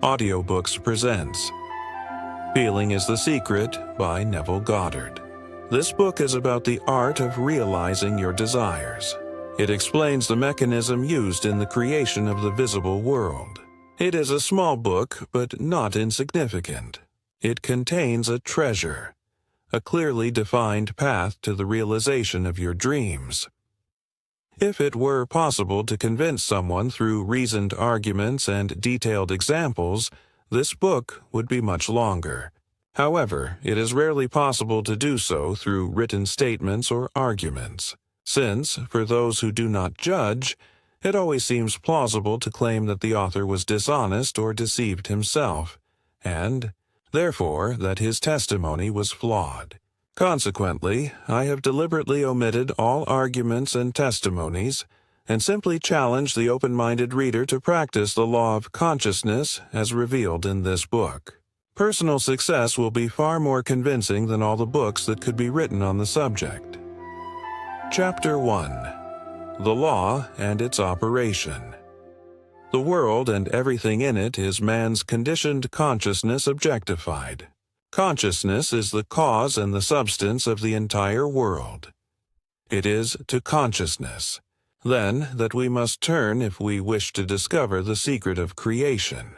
Audiobooks presents Feeling is the Secret by Neville Goddard. This book is about the art of realizing your desires. It explains the mechanism used in the creation of the visible world. It is a small book, but not insignificant. It contains a treasure, a clearly defined path to the realization of your dreams. If it were possible to convince someone through reasoned arguments and detailed examples, this book would be much longer. However, it is rarely possible to do so through written statements or arguments, since, for those who do not judge, it always seems plausible to claim that the author was dishonest or deceived himself, and, therefore, that his testimony was flawed. Consequently, I have deliberately omitted all arguments and testimonies, and simply challenge the open-minded reader to practice the law of consciousness as revealed in this book. Personal success will be far more convincing than all the books that could be written on the subject. Chapter 1. The Law and Its Operation. The world and everything in it is man's conditioned consciousness objectified. Consciousness is the cause and the substance of the entire world. It is to consciousness, then, that we must turn if we wish to discover the secret of creation.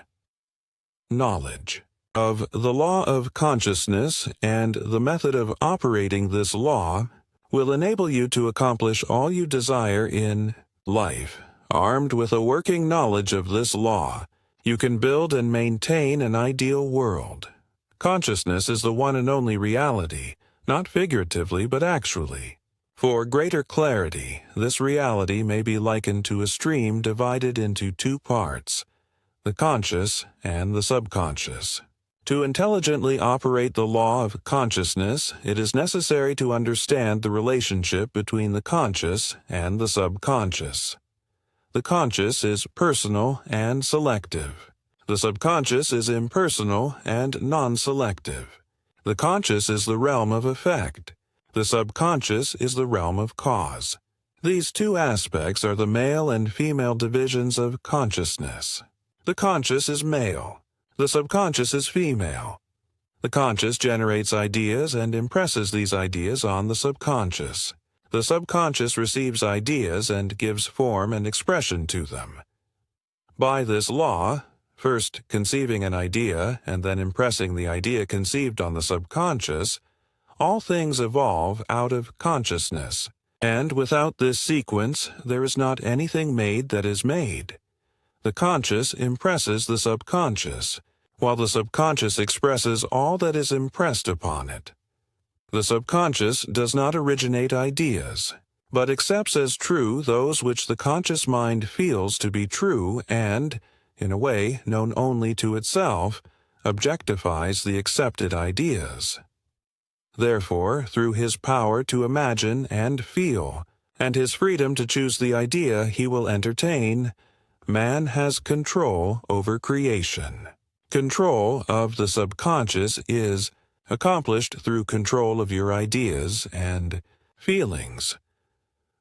Knowledge of the law of consciousness and the method of operating this law will enable you to accomplish all you desire in life. Armed with a working knowledge of this law, you can build and maintain an ideal world. Consciousness is the one and only reality, not figuratively but actually. For greater clarity, this reality may be likened to a stream divided into two parts, the conscious and the subconscious. To intelligently operate the law of consciousness, it is necessary to understand the relationship between the conscious and the subconscious. The conscious is personal and selective. The subconscious is impersonal and non-selective. The conscious is the realm of effect. The subconscious is the realm of cause. These two aspects are the male and female divisions of consciousness. The conscious is male. The subconscious is female. The conscious generates ideas and impresses these ideas on the subconscious. The subconscious receives ideas and gives form and expression to them. By this law, first conceiving an idea and then impressing the idea conceived on the subconscious, all things evolve out of consciousness, and without this sequence there is not anything made that is made. The conscious impresses the subconscious, while the subconscious expresses all that is impressed upon it. The subconscious does not originate ideas, but accepts as true those which the conscious mind feels to be true and, in a way known only to itself, objectifies the accepted ideas. Therefore, through his power to imagine and feel, and his freedom to choose the idea he will entertain, man has control over creation. Control of the subconscious is accomplished through control of your ideas and feelings.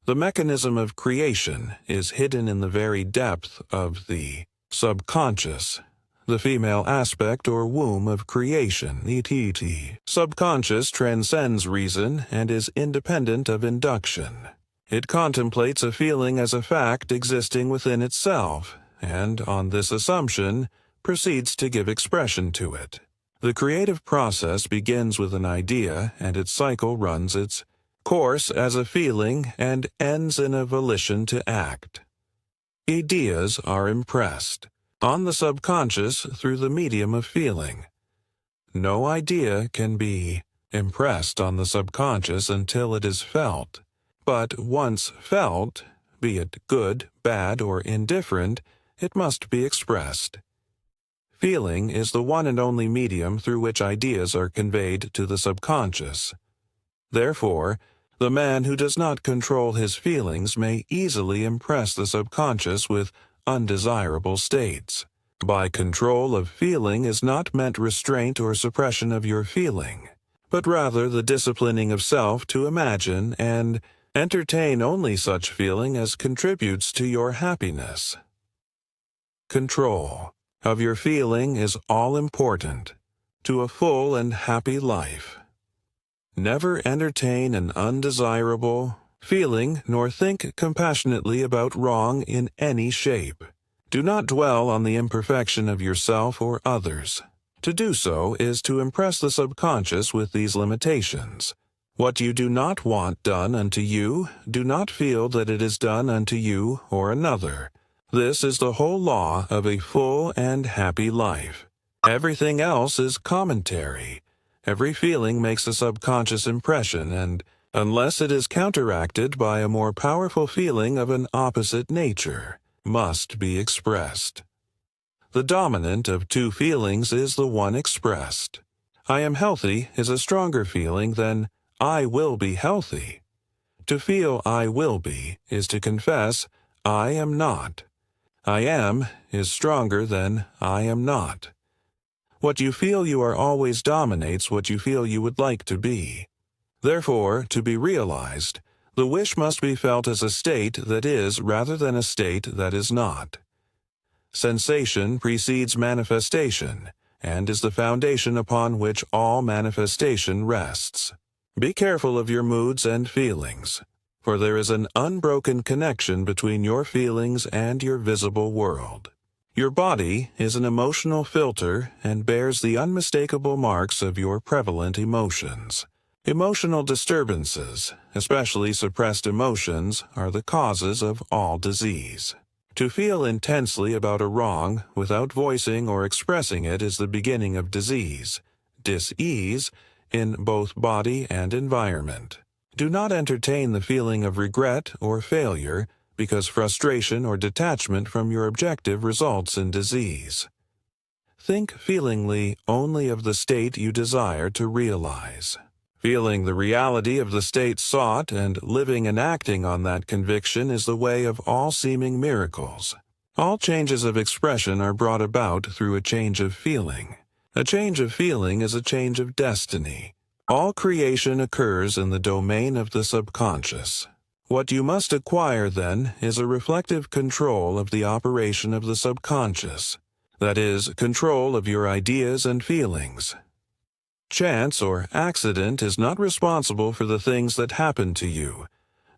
The mechanism of creation is hidden in the very depth of the subconscious, the female aspect or womb of creation, ETT. Subconscious transcends reason and is independent of induction. It contemplates a feeling as a fact existing within itself, and, on this assumption, proceeds to give expression to it. The creative process begins with an idea, and its cycle runs its course as a feeling and ends in a volition to act. Ideas are impressed on the subconscious through the medium of feeling. No idea can be impressed on the subconscious until it is felt, but once felt, be it good, bad, or indifferent, it must be expressed. Feeling is the one and only medium through which ideas are conveyed to the subconscious. Therefore, the man who does not control his feelings may easily impress the subconscious with undesirable states. By control of feeling is not meant restraint or suppression of your feeling, but rather the disciplining of self to imagine and entertain only such feeling as contributes to your happiness. Control. of your feeling is all important to a full and happy life. Never entertain an undesirable feeling nor think compassionately about wrong in any shape. Do not dwell on the imperfection of yourself or others. To do so is to impress the subconscious with these limitations. What you do not want done unto you, do not feel that it is done unto you or another. This is the whole law of a full and happy life. Everything else is commentary. Every feeling makes a subconscious impression, and unless it is counteracted by a more powerful feeling of an opposite nature, must be expressed. The dominant of two feelings is the one expressed. I am healthy is a stronger feeling than I will be healthy. To feel I will be is to confess I am not. I am is stronger than I am not. What you feel you are always dominates what you feel you would like to be. Therefore, to be realized, the wish must be felt as a state that is rather than a state that is not. Sensation precedes manifestation, and is the foundation upon which all manifestation rests. Be careful of your moods and feelings, for there is an unbroken connection between your feelings and your visible world. Your body is an emotional filter and bears the unmistakable marks of your prevalent emotions. Emotional disturbances, especially suppressed emotions, are the causes of all disease. To feel intensely about a wrong without voicing or expressing it is the beginning of disease, dis-ease, in both body and environment. Do not entertain the feeling of regret or failure, because frustration or detachment from your objective results in disease. Think feelingly only of the state you desire to realize. Feeling the reality of the state sought and living and acting on that conviction is the way of all seeming miracles. All changes of expression are brought about through a change of feeling. A change of feeling is a change of destiny. All creation occurs in the domain of the subconscious. What you must acquire, then, is a reflective control of the operation of the subconscious. That is, control of your ideas and feelings. Chance or accident is not responsible for the things that happen to you,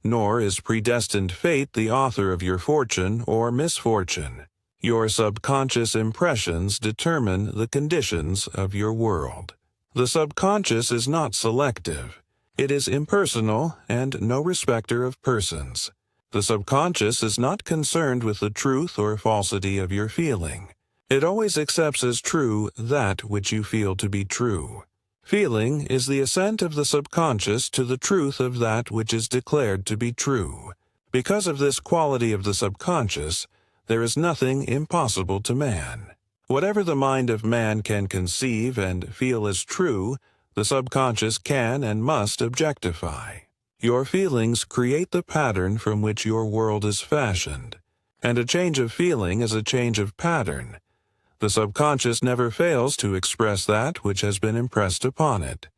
nor is predestined fate the author of your fortune or misfortune. Your subconscious impressions determine the conditions of your world. The subconscious is not selective. It is impersonal and no respecter of persons. The subconscious is not concerned with the truth or falsity of your feeling. It always accepts as true that which you feel to be true. Feeling is the assent of the subconscious to the truth of that which is declared to be true. Because of this quality of the subconscious, there is nothing impossible to man. Whatever the mind of man can conceive and feel as true, the subconscious can and must objectify. Your feelings create the pattern from which your world is fashioned, and a change of feeling is a change of pattern. The subconscious never fails to express that which has been impressed upon it.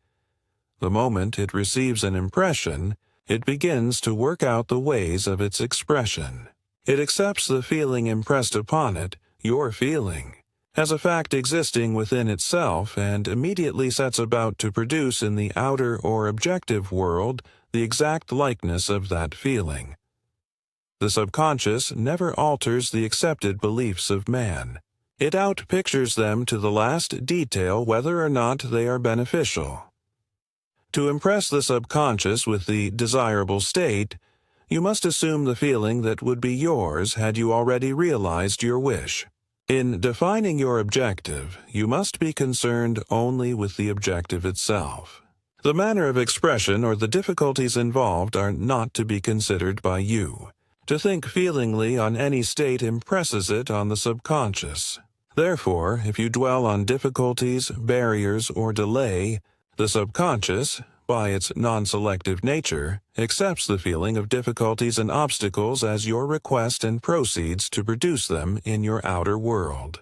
The moment it receives an impression, it begins to work out the ways of its expression. It accepts the feeling impressed upon it, your feeling, as a fact existing within itself, and immediately sets about to produce in the outer or objective world the exact likeness of that feeling. The subconscious never alters the accepted beliefs of man. It outpictures them to the last detail whether or not they are beneficial. To impress the subconscious with the desirable state, you must assume the feeling that would be yours had you already realized your wish. In defining your objective, you must be concerned only with the objective itself. The manner of expression or the difficulties involved are not to be considered by you. To think feelingly on any state impresses it on the subconscious. Therefore, if you dwell on difficulties, barriers, or delay, the subconscious, by its non-selective nature, accepts the feeling of difficulties and obstacles as your request and proceeds to produce them in your outer world.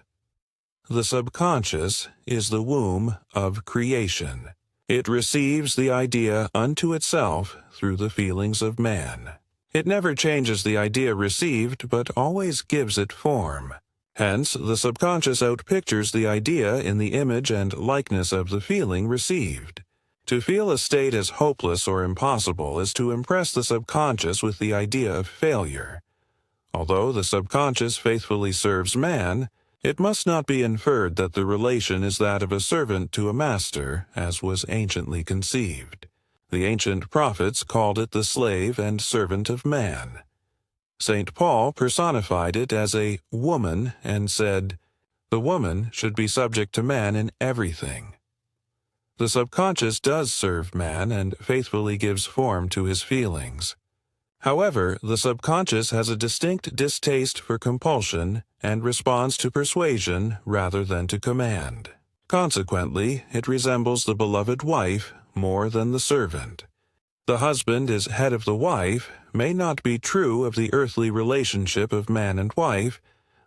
The subconscious is the womb of creation. It receives the idea unto itself through the feelings of man. It never changes the idea received, but always gives it form. Hence, the subconscious outpictures the idea in the image and likeness of the feeling received. To feel a state as hopeless or impossible is to impress the subconscious with the idea of failure. Although the subconscious faithfully serves man, it must not be inferred that the relation is that of a servant to a master, as was anciently conceived. The ancient prophets called it the slave and servant of man. St. Paul personified it as a woman and said, "The woman should be subject to man in everything." The subconscious does serve man and faithfully gives form to his feelings. However, the subconscious has a distinct distaste for compulsion and responds to persuasion rather than to command. Consequently, it resembles the beloved wife more than the servant. The husband is head of the wife may not be true of the earthly relationship of man and wife,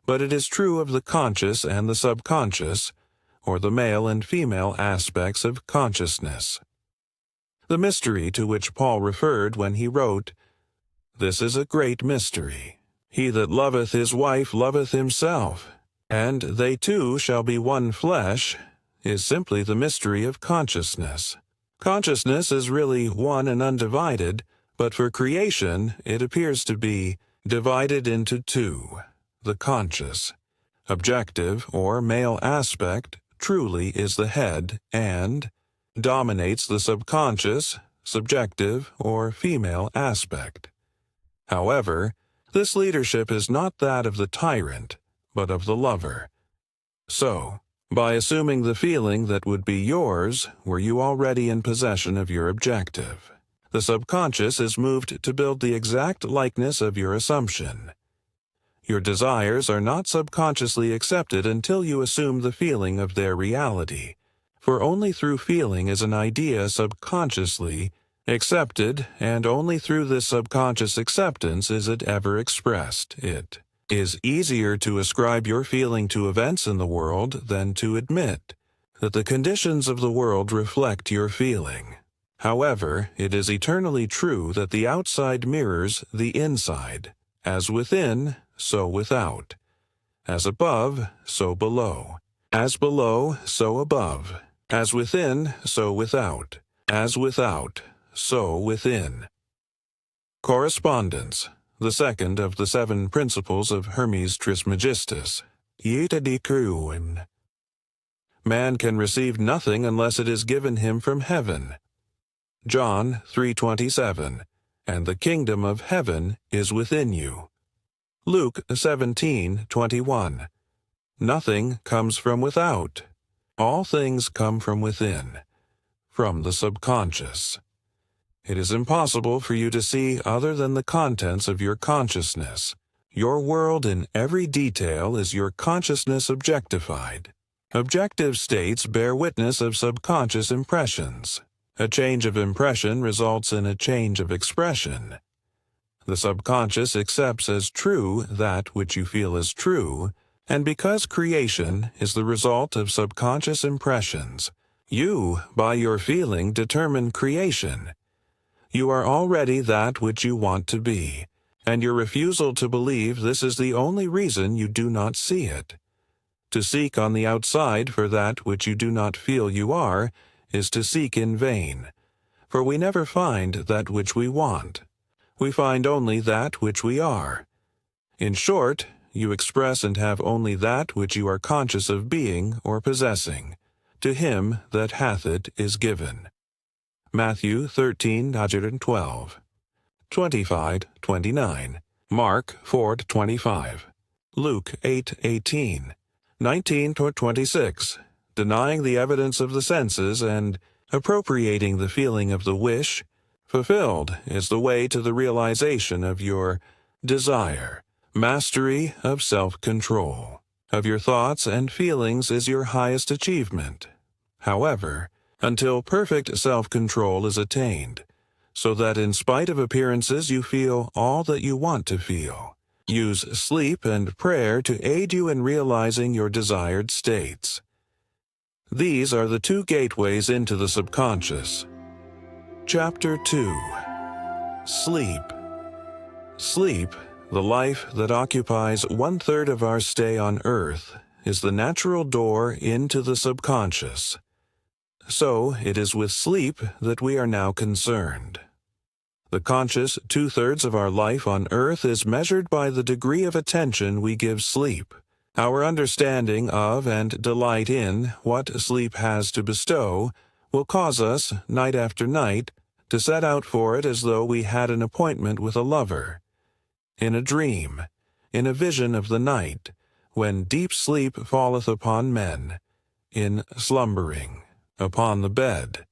but it is true of the conscious and the subconscious, or the male and female aspects of consciousness. The mystery to which Paul referred when he wrote, "This is a great mystery. He that loveth his wife loveth himself, and they two shall be one flesh," is simply the mystery of consciousness. Consciousness is really one and undivided, but for creation it appears to be divided into two. The conscious, objective or male aspect truly is the head and dominates the subconscious, subjective or female aspect. However, this leadership is not that of the tyrant, but of the lover. So, by assuming the feeling that would be yours were you already in possession of your objective, the subconscious is moved to build the exact likeness of your assumption. Your desires are not subconsciously accepted until you assume the feeling of their reality, for only through feeling is an idea subconsciously accepted, and only through this subconscious acceptance is it ever expressed. It is easier to ascribe your feeling to events in the world than to admit that the conditions of the world reflect your feeling. However, it is eternally true that the outside mirrors the inside, as within, so without. As above, so below. As below, so above. As within, so without. As without, so within. Correspondence, the second of the 7 principles of Hermes Trismegistus. Ieta decruin. Man can receive nothing unless it is given him from heaven. John 3:27. And the kingdom of heaven is within you. Luke 17:21. Nothing comes from without. All things come from within, from the subconscious. It is impossible for you to see other than the contents of your consciousness. Your world in every detail is your consciousness objectified. Objective states bear witness of subconscious impressions. A change of impression results in a change of expression. The subconscious accepts as true that which you feel is true, and because creation is the result of subconscious impressions, you, by your feeling, determine creation. You are already that which you want to be, and your refusal to believe this is the only reason you do not see it. To seek on the outside for that which you do not feel you are is to seek in vain, for we never find that which we want. We find only that which we are. In short, you express and have only that which you are conscious of being or possessing. To him that hath it is given. Matthew 13:12, 25:29, Mark 4:25, Luke 8:18, 19-26, denying the evidence of the senses and appropriating the feeling of the wish. Fulfilled is the way to the realization of your desire. Mastery of self-control of your thoughts and feelings is your highest achievement. However, until perfect self-control is attained, so that in spite of appearances you feel all that you want to feel, use sleep and prayer to aid you in realizing your desired states. These are the 2 gateways into the subconscious. Chapter 2. Sleep. Sleep, The life that occupies 1/3 of our stay on Earth is the natural door into the subconscious. So it is with sleep that we are now concerned. The conscious 2/3 of our life on Earth is measured by the degree of attention we give sleep. Our understanding of and delight in what sleep has to bestow will cause us, night after night, to set out for it as though we had an appointment with a lover. In a dream, in a vision of the night, when deep sleep falleth upon men, in slumbering, upon the bed,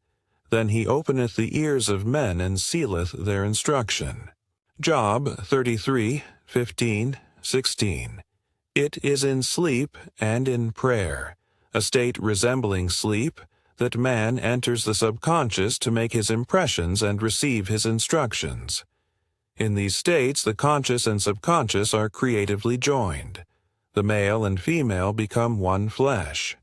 then he openeth the ears of men and sealeth their instruction. Job 33:15-16. It is in sleep and in prayer, a state resembling sleep, that man enters the subconscious to make his impressions and receive his instructions. In these states, the conscious and subconscious are creatively joined. The male and female become one flesh.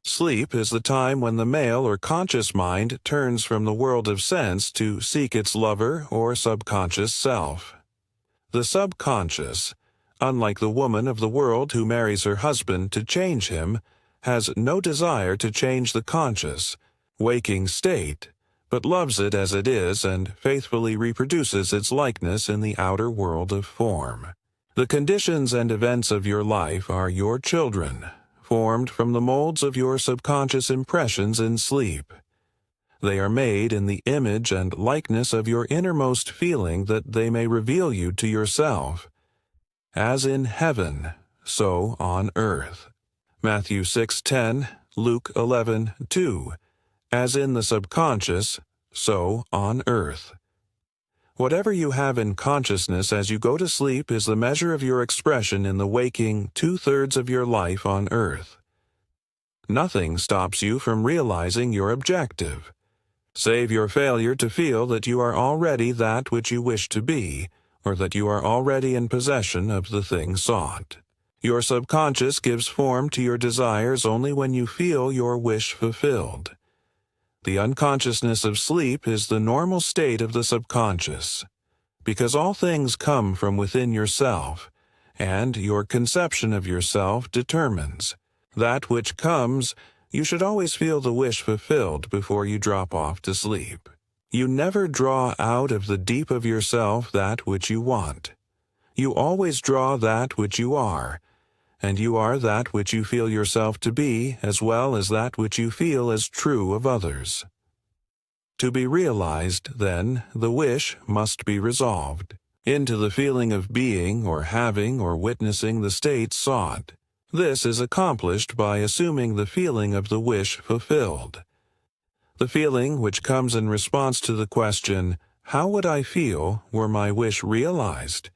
Sleep is the time when the male or conscious mind turns from the world of sense to seek its lover or subconscious self. The subconscious, unlike the woman of the world who marries her husband to change him, has no desire to change the conscious, waking state, but loves it as it is and faithfully reproduces its likeness in the outer world of form. The conditions and events of your life are your children, formed from the molds of your subconscious impressions in sleep. They are made in the image and likeness of your innermost feeling that they may reveal you to yourself. As in heaven, so on earth. Matthew 6:10, Luke 11:2. As in the subconscious, so on earth. Whatever you have in consciousness as you go to sleep is the measure of your expression in the waking 2/3 of your life on earth. Nothing stops you from realizing your objective, save your failure to feel that you are already that which you wish to be, or that you are already in possession of the thing sought. Your subconscious gives form to your desires only when you feel your wish fulfilled. The unconsciousness of sleep is the normal state of the subconscious, because all things come from within yourself, and your conception of yourself determines. That which comes, you should always feel the wish fulfilled before you drop off to sleep. You never draw out of the deep of yourself that which you want. You always draw that which you are, and you are that which you feel yourself to be, as well as that which you feel as true of others. To be realized, then, the wish must be resolved into the feeling of being or having or witnessing the state sought. This is accomplished by assuming the feeling of the wish fulfilled. The feeling which comes in response to the question, "How would I feel were my wish realized?"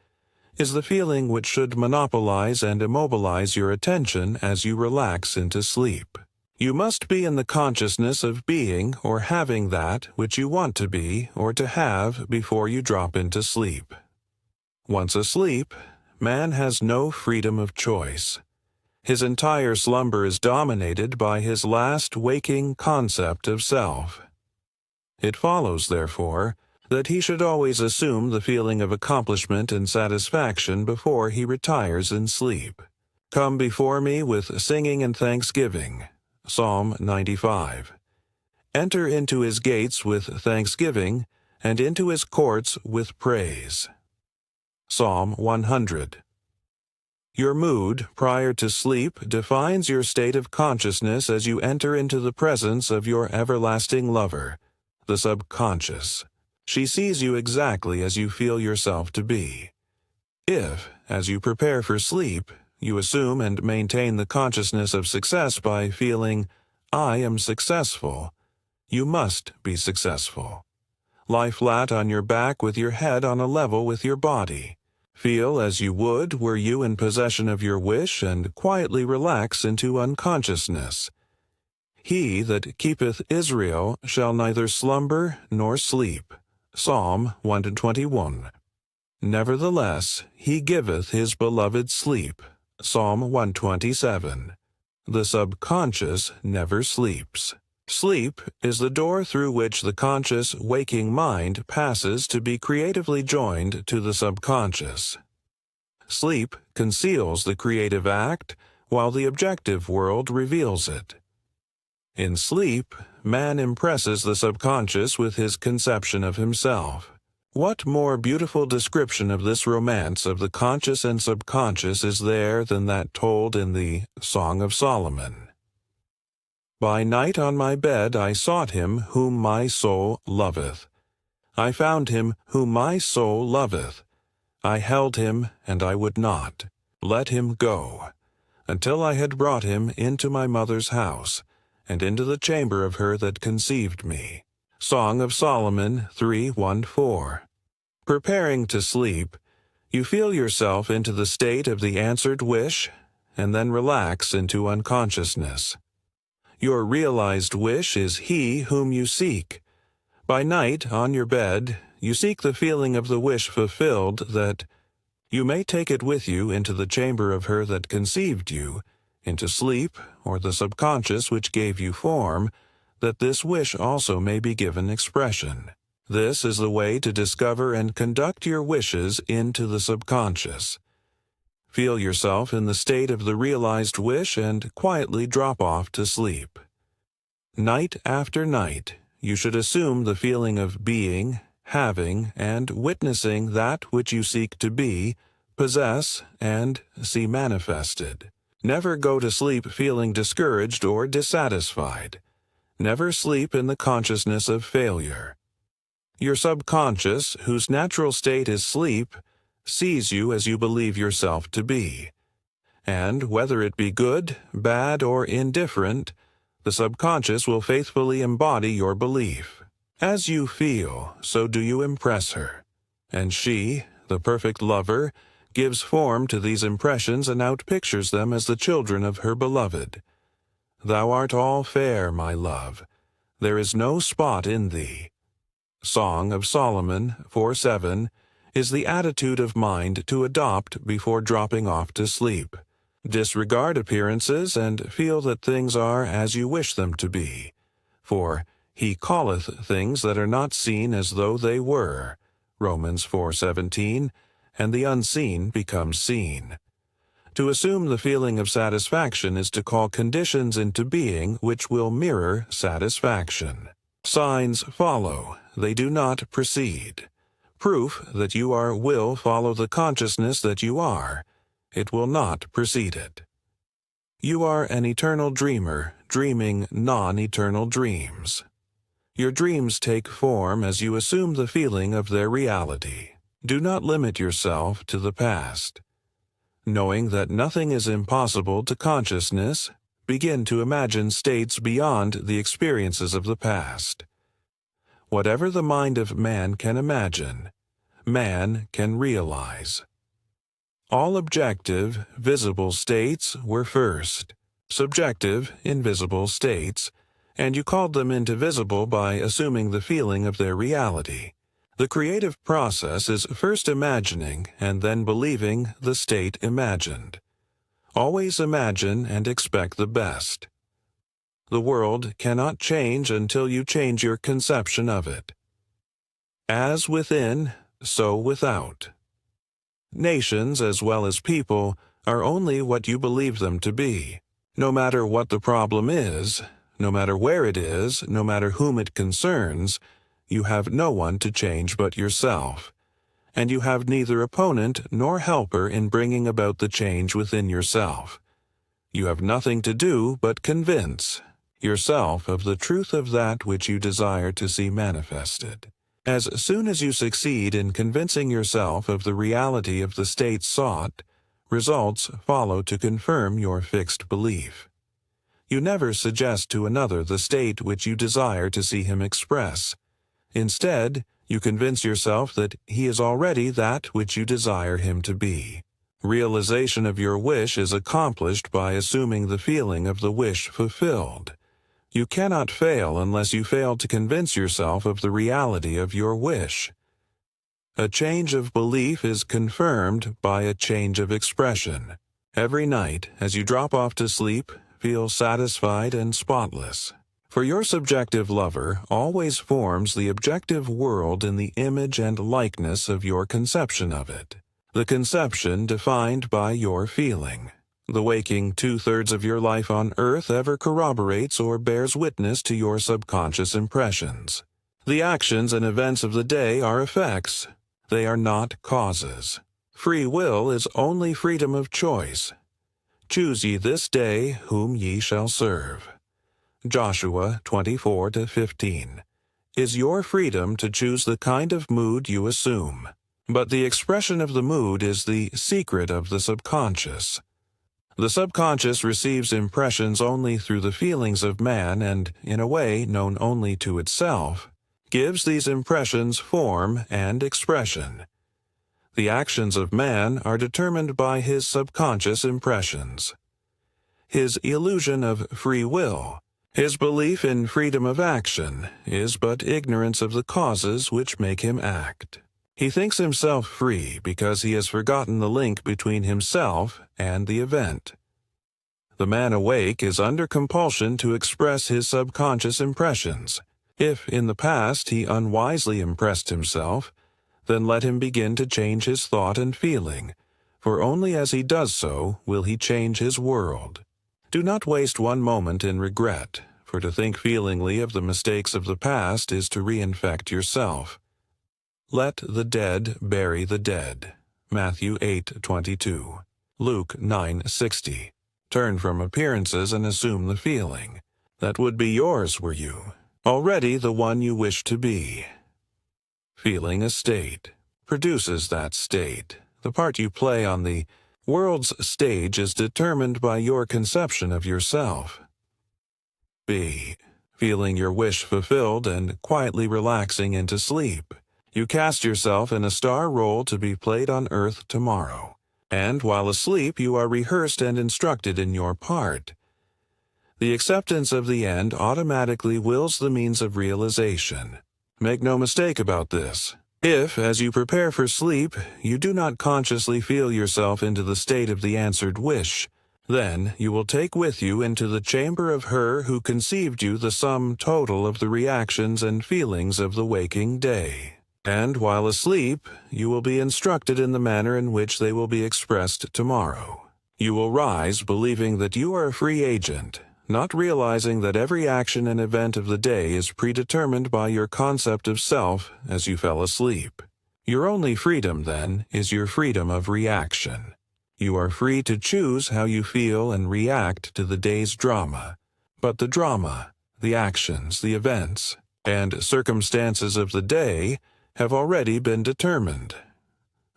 is the feeling which should monopolize and immobilize your attention as you relax into sleep. You must be in the consciousness of being or having that which you want to be or to have before you drop into sleep. Once asleep, man has no freedom of choice. His entire slumber is dominated by his last waking concept of self. It follows, therefore, that he should always assume the feeling of accomplishment and satisfaction before he retires in sleep. Come before me with singing and thanksgiving. Psalm 95. Enter into his gates with thanksgiving, and into his courts with praise. Psalm 100. Your mood prior to sleep defines your state of consciousness as you enter into the presence of your everlasting lover, the subconscious. She sees you exactly as you feel yourself to be. If, as you prepare for sleep, you assume and maintain the consciousness of success by feeling, "I am successful," you must be successful. Lie flat on your back with your head on a level with your body. Feel as you would were you in possession of your wish and quietly relax into unconsciousness. He that keepeth Israel shall neither slumber nor sleep. Psalm 121. Nevertheless, he giveth his beloved sleep. Psalm 127. The subconscious never sleeps. Sleep is the door through which the conscious, waking mind passes to be creatively joined to the subconscious. Sleep conceals the creative act, while the objective world reveals it. In sleep, man impresses the subconscious with his conception of himself. What more beautiful description of this romance of the conscious and subconscious is there than that told in the Song of Solomon? By night on my bed I sought him whom my soul loveth. I found him whom my soul loveth. I held him, and I would not let him go, until I had brought him into my mother's house, and into the chamber of her that conceived me. Song of Solomon 3:1-4. Preparing to sleep, you feel yourself into the state of the answered wish, and then relax into unconsciousness. Your realized wish is he whom you seek. By night, on your bed, you seek the feeling of the wish fulfilled, that you may take it with you into the chamber of her that conceived you, into sleep, or the subconscious which gave you form, that this wish also may be given expression. This is the way to discover and conduct your wishes into the subconscious. Feel yourself in the state of the realized wish and quietly drop off to sleep. Night after night, you should assume the feeling of being, having, and witnessing that which you seek to be, possess, and see manifested. Never go to sleep feeling discouraged or dissatisfied. Never sleep in the consciousness of failure. Your subconscious, whose natural state is sleep, sees you as you believe yourself to be. And whether it be good, bad, or indifferent, the subconscious will faithfully embody your belief. As you feel, so do you impress her. And she, the perfect lover, gives form to these impressions and outpictures them as the children of her beloved. Thou art all fair, my love. There is no spot in thee. Song of Solomon 4:7 is the attitude of mind to adopt before dropping off to sleep. Disregard appearances and feel that things are as you wish them to be. For he calleth things that are not seen as though they were. Romans 4:17, and the unseen becomes seen. To assume the feeling of satisfaction is to call conditions into being which will mirror satisfaction. Signs follow, they do not precede. Proof that you will follow the consciousness that you are. It will not precede it. You are an eternal dreamer, dreaming non-eternal dreams. Your dreams take form as you assume the feeling of their reality. Do not limit yourself to the past. Knowing that nothing is impossible to consciousness, begin to imagine states beyond the experiences of the past. Whatever the mind of man can imagine, man can realize. All objective, visible states were first, subjective, invisible states, and you called them into visible by assuming the feeling of their reality. The creative process is first imagining and then believing the state imagined. Always imagine and expect the best. The world cannot change until you change your conception of it. As within, so without. Nations, as well as people, are only what you believe them to be. No matter what the problem is, no matter where it is, no matter whom it concerns, you have no one to change but yourself, and you have neither opponent nor helper in bringing about the change within yourself. You have nothing to do but convince yourself of the truth of that which you desire to see manifested. As soon as you succeed in convincing yourself of the reality of the state sought, results follow to confirm your fixed belief. You never suggest to another the state which you desire to see him express. Instead, you convince yourself that he is already that which you desire him to be. Realization of your wish is accomplished by assuming the feeling of the wish fulfilled. You cannot fail unless you fail to convince yourself of the reality of your wish. A change of belief is confirmed by a change of expression. Every night, as you drop off to sleep, feel satisfied and spotless. For your subjective lover always forms the objective world in the image and likeness of your conception of it. The conception defined by your feeling. The waking 2/3 of your life on earth ever corroborates or bears witness to your subconscious impressions. The actions and events of the day are effects. They are not causes. Free will is only freedom of choice. Choose ye this day whom ye shall serve. Joshua 24-15 is your freedom to choose the kind of mood you assume. But the expression of the mood is the secret of the subconscious. The subconscious receives impressions only through the feelings of man and, in a way known only to itself, gives these impressions form and expression. The actions of man are determined by his subconscious impressions. His illusion of free will, his belief in freedom of action, is but ignorance of the causes which make him act. He thinks himself free because he has forgotten the link between himself and the event. The man awake is under compulsion to express his subconscious impressions. If in the past he unwisely impressed himself, then let him begin to change his thought and feeling, for only as he does so will he change his world. Do not waste one moment in regret, for to think feelingly of the mistakes of the past is to reinfect yourself. Let the dead bury the dead. Matthew 8:22. Luke 9:60. Turn from appearances and assume the feeling. That would be yours were you already the one you wish to be. Feeling a state produces that state. The part you play on the world's stage is determined by your conception of yourself. B. Feeling your wish fulfilled and quietly relaxing into sleep. You cast yourself in a star role to be played on earth tomorrow, and while asleep you are rehearsed and instructed in your part. The acceptance of the end automatically wills the means of realization. Make no mistake about this. If, as you prepare for sleep, you do not consciously feel yourself into the state of the answered wish, then you will take with you into the chamber of her who conceived you the sum total of the reactions and feelings of the waking day. And while asleep, you will be instructed in the manner in which they will be expressed tomorrow. You will rise believing that you are a free agent, not realizing that every action and event of the day is predetermined by your concept of self as you fell asleep. Your only freedom, then, is your freedom of reaction. You are free to choose how you feel and react to the day's drama. But the drama, the actions, the events, and circumstances of the day have already been determined.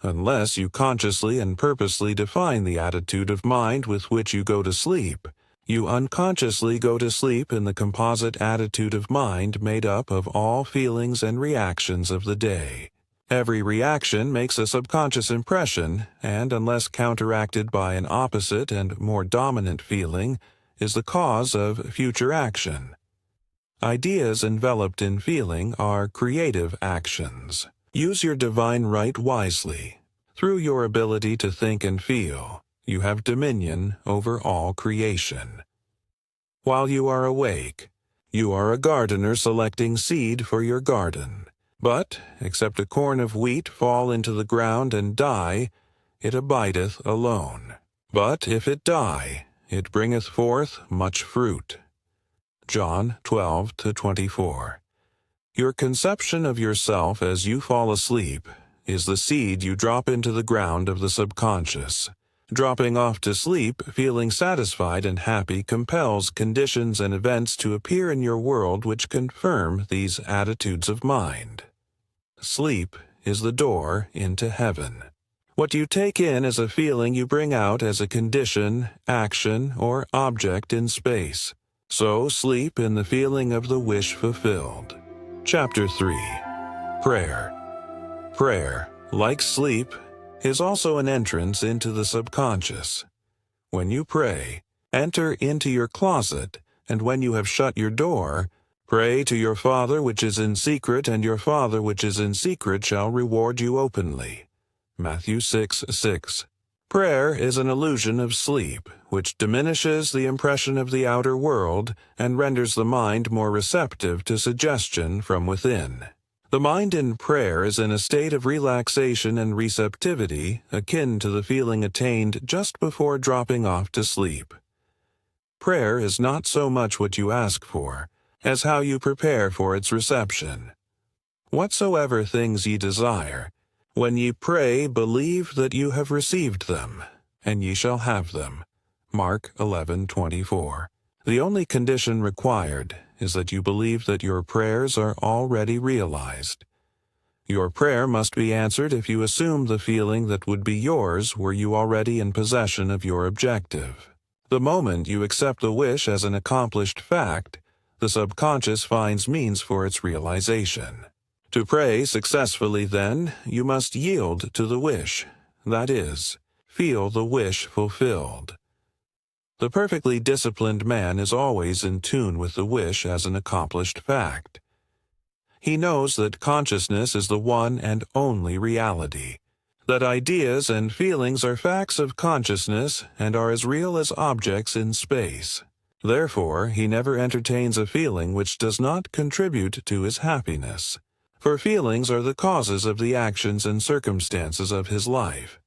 Unless you consciously and purposely define the attitude of mind with which you go to sleep, you unconsciously go to sleep in the composite attitude of mind made up of all feelings and reactions of the day. Every reaction makes a subconscious impression, and unless counteracted by an opposite and more dominant feeling, is the cause of future action. Ideas enveloped in feeling are creative actions. Use your divine right wisely. Through your ability to think and feel, you have dominion over all creation. While you are awake, you are a gardener selecting seed for your garden. But, except a corn of wheat fall into the ground and die, it abideth alone. But if it die, it bringeth forth much fruit. John 12-24. Your conception of yourself as you fall asleep is the seed you drop into the ground of the subconscious. Dropping off to sleep, feeling satisfied and happy compels conditions and events to appear in your world which confirm these attitudes of mind. Sleep is the door into heaven. What you take in as a feeling you bring out as a condition, action, or object in space. So sleep in the feeling of the wish fulfilled. Chapter 3. Prayer. Prayer, like sleep, is also an entrance into the subconscious. When you pray, enter into your closet, and when you have shut your door, pray to your Father which is in secret, and your Father which is in secret shall reward you openly. Matthew 6:6. Prayer is an illusion of sleep, which diminishes the impression of the outer world and renders the mind more receptive to suggestion from within. The mind in prayer is in a state of relaxation and receptivity akin to the feeling attained just before dropping off to sleep. Prayer is not so much what you ask for, as how you prepare for its reception. Whatsoever things ye desire, when ye pray, believe that you have received them, and ye shall have them. Mark 11:24. The only condition required is that you believe that your prayers are already realized. Your prayer must be answered if you assume the feeling that would be yours were you already in possession of your objective. The moment you accept the wish as an accomplished fact, the subconscious finds means for its realization. To pray successfully, then, you must yield to the wish, that is, feel the wish fulfilled. The perfectly disciplined man is always in tune with the wish as an accomplished fact. He knows that consciousness is the one and only reality, that ideas and feelings are facts of consciousness and are as real as objects in space. Therefore, he never entertains a feeling which does not contribute to his happiness, for feelings are the causes of the actions and circumstances of his life.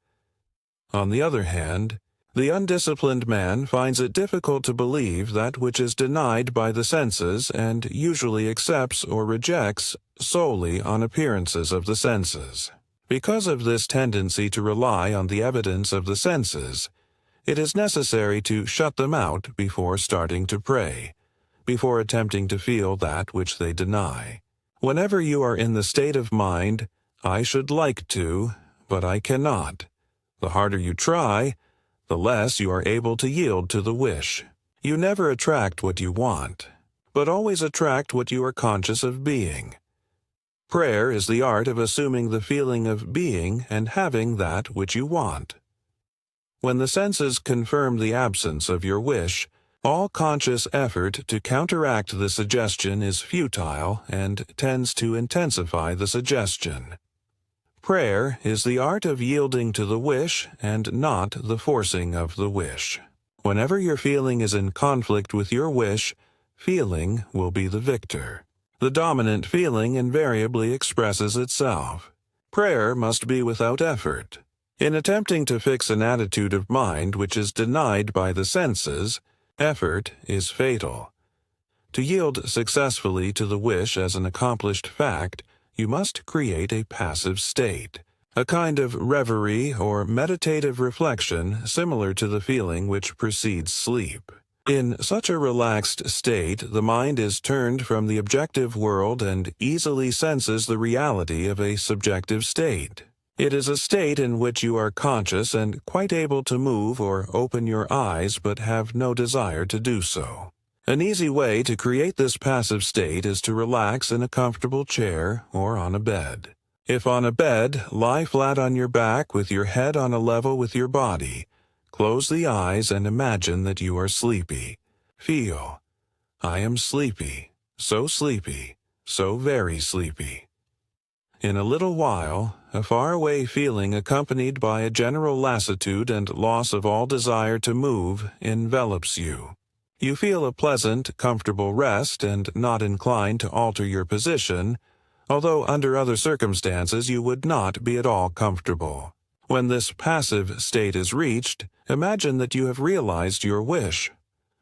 On the other hand, the undisciplined man finds it difficult to believe that which is denied by the senses and usually accepts or rejects solely on appearances of the senses. Because of this tendency to rely on the evidence of the senses, it is necessary to shut them out before starting to pray, before attempting to feel that which they deny. Whenever you are in the state of mind, I should like to, but I cannot, the harder you try, the less you are able to yield to the wish. You never attract what you want, but always attract what you are conscious of being. Prayer is the art of assuming the feeling of being and having that which you want. When the senses confirm the absence of your wish, all conscious effort to counteract the suggestion is futile and tends to intensify the suggestion. Prayer is the art of yielding to the wish and not the forcing of the wish. Whenever your feeling is in conflict with your wish, feeling will be the victor. The dominant feeling invariably expresses itself. Prayer must be without effort. In attempting to fix an attitude of mind which is denied by the senses, effort is fatal. To yield successfully to the wish as an accomplished fact, you must create a passive state, a kind of reverie or meditative reflection similar to the feeling which precedes sleep. In such a relaxed state, the mind is turned from the objective world and easily senses the reality of a subjective state. It is a state in which you are conscious and quite able to move or open your eyes but have no desire to do so. An easy way to create this passive state is to relax in a comfortable chair or on a bed. If on a bed, lie flat on your back with your head on a level with your body. Close the eyes and imagine that you are sleepy. Feel, I am sleepy, so very sleepy. In a little while, a faraway feeling accompanied by a general lassitude and loss of all desire to move envelops you. You feel a pleasant, comfortable rest and not inclined to alter your position, although under other circumstances you would not be at all comfortable. When this passive state is reached, imagine that you have realized your wish.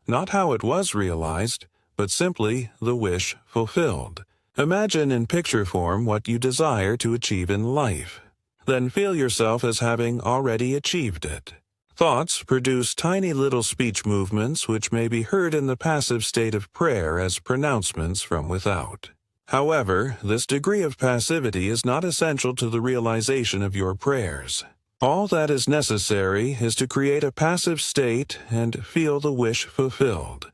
Not how it was realized, but simply the wish fulfilled. Imagine in picture form what you desire to achieve in life. Then feel yourself as having already achieved it. Thoughts produce tiny little speech movements which may be heard in the passive state of prayer as pronouncements from without. However, this degree of passivity is not essential to the realization of your prayers. All that is necessary is to create a passive state and feel the wish fulfilled.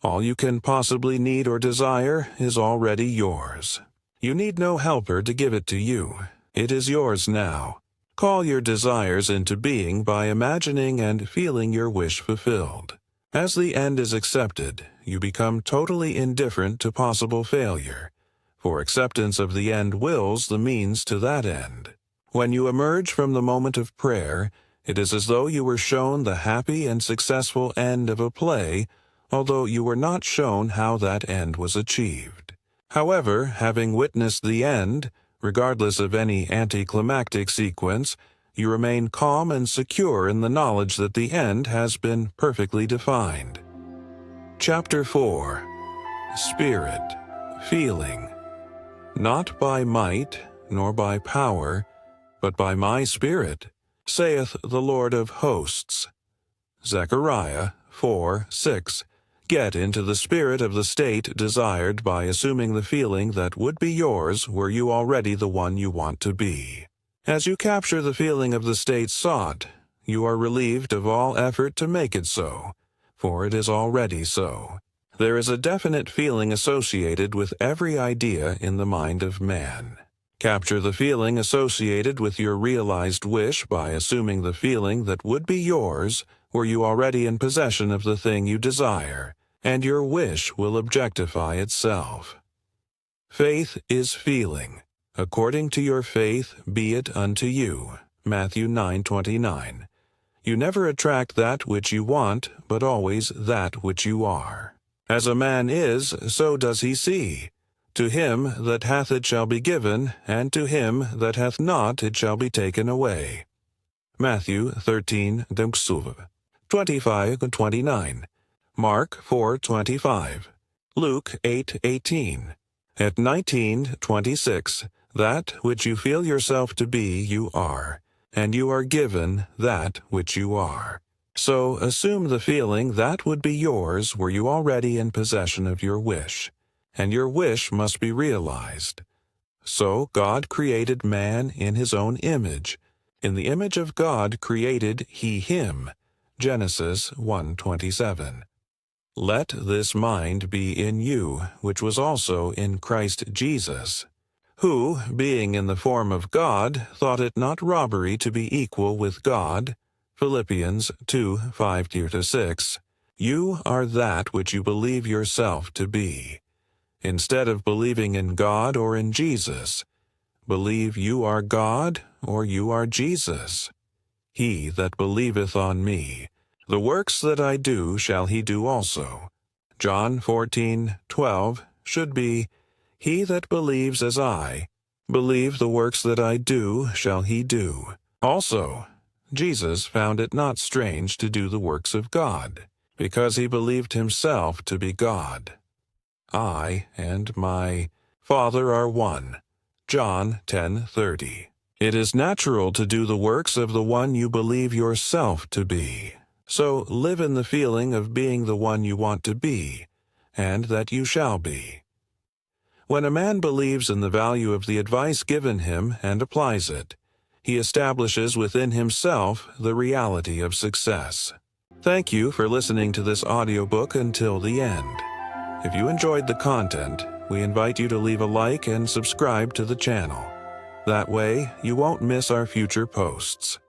All you can possibly need or desire is already yours. You need no helper to give it to you. It is yours now. Call your desires into being by imagining and feeling your wish fulfilled. As the end is accepted, you become totally indifferent to possible failure, for acceptance of the end wills the means to that end. When you emerge from the moment of prayer, it is as though you were shown the happy and successful end of a play, although you were not shown how that end was achieved. However, having witnessed the end, regardless of any anticlimactic sequence, you remain calm and secure in the knowledge that the end has been perfectly defined. Chapter 4. Spirit, Feeling. Not by might, nor by power, but by my Spirit, saith the Lord of hosts. Zechariah 4:6. Get into the spirit of the state desired by assuming the feeling that would be yours were you already the one you want to be. As you capture the feeling of the state sought, you are relieved of all effort to make it so, for it is already so. There is a definite feeling associated with every idea in the mind of man. Capture the feeling associated with your realized wish by assuming the feeling that would be yours were you already in possession of the thing you desire, and your wish will objectify itself. Faith is feeling. According to your faith be it unto you. Matthew 9:29. You never attract that which you want, but always that which you are. As a man is, so does he see. To him that hath it shall be given, and to him that hath not it shall be taken away. Matthew 13:25-29. Mark 4:25. Luke 8:18. At 19:26, that which you feel yourself to be you are, and you are given that which you are. So assume the feeling that would be yours were you already in possession of your wish, and your wish must be realized. So God created man in his own image. In the image of God created he him. Genesis 1:27. Let this mind be in you, which was also in Christ Jesus, who, being in the form of God, thought it not robbery to be equal with God. Philippians 2:5-6. You are that which you believe yourself to be. Instead of believing in God or in Jesus, believe you are God or you are Jesus. He that believeth on me, the works that I do shall he do also. John 14:12 should be, he that believes as I, believe the works that I do shall he do. Also, Jesus found it not strange to do the works of God, because he believed himself to be God. I and my Father are one. John 10:30. It is natural to do the works of the one you believe yourself to be. So live in the feeling of being the one you want to be, and that you shall be. When a man believes in the value of the advice given him and applies it, he establishes within himself the reality of success. Thank you for listening to this audiobook until the end. If you enjoyed the content, we invite you to leave a like and subscribe to the channel. That way, you won't miss our future posts.